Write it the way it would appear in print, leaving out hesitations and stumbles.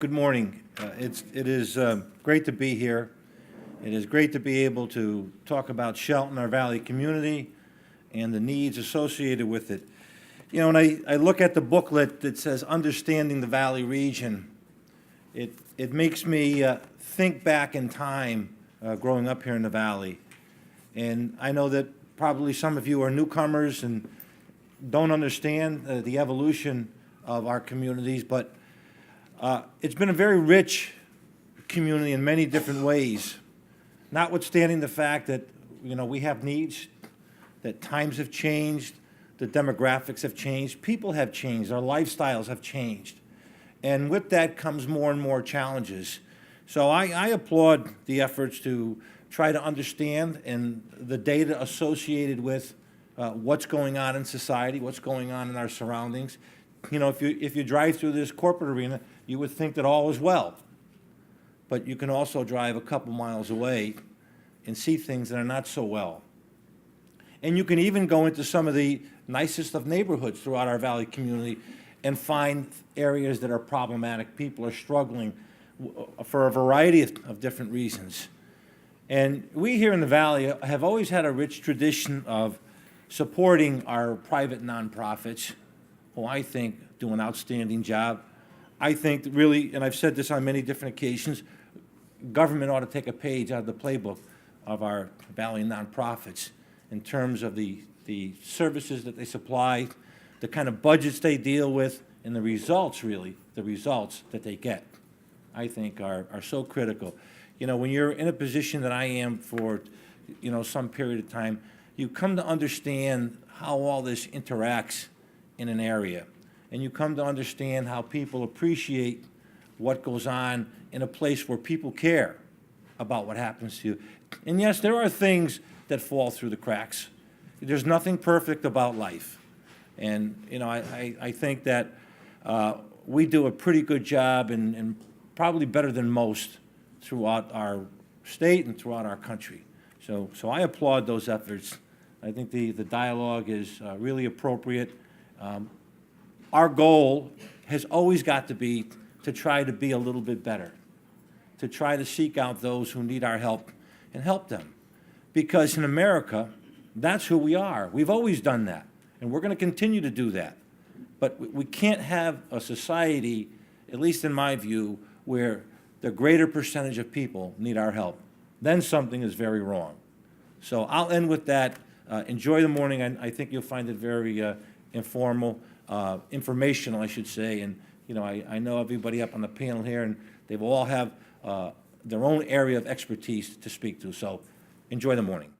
Good morning. It is great to be here. It is great to be able to talk about Shelton, our Valley community, and the needs associated with it. You know, when I look at the booklet that says Understanding the Valley Region, it makes me think back in time growing up here in the Valley. And I know that probably some of you are newcomers and don't understand the evolution of our communities, but it's been a very rich community in many different ways, notwithstanding the fact that, you know, we have needs, that times have changed, the demographics have changed, people have changed, our lifestyles have changed. And with that comes more and more challenges. So I applaud the efforts to try to understand and the data associated with what's going on in society, what's going on in our surroundings. You know, if you drive through this corporate arena, you would think that all is well. But you can also drive a couple miles away and see things that are not so well. And you can even go into some of the nicest of neighborhoods throughout our Valley community and find areas that are problematic. People are struggling for a variety of different reasons. And we here in the Valley have always had a rich tradition of supporting our private nonprofits, who I think do an outstanding job. I think that really, and I've said this on many different occasions, government ought to take a page out of the playbook of our Valley nonprofits in terms of the services that they supply, the kind of budgets they deal with, and the results, really, the results that they get, I think are so critical. You know, when you're in a position that I am for, you know, some period of time, you come to understand how all this interacts in an area. And you come to understand how people appreciate what goes on in a place where people care about what happens to you. And yes, there are things that fall through the cracks. There's nothing perfect about life. And, you know, I think that we do a pretty good job and probably better than most throughout our state and throughout our country. So I applaud those efforts. I think the dialogue is really appropriate. Our goal has always got to be to try to be a little bit better, to try to seek out those who need our help and help them. Because in America, that's who we are. We've always done that, and we're going to continue to do that. But we can't have a society, at least in my view, where the greater percentage of people need our help. Then something is very wrong. So I'll end with that. Enjoy the morning. I think you'll find it very informal. Informational, I should say, and you know, I know everybody up on the panel here, and they will all have their own area of expertise to speak to. So, enjoy the morning.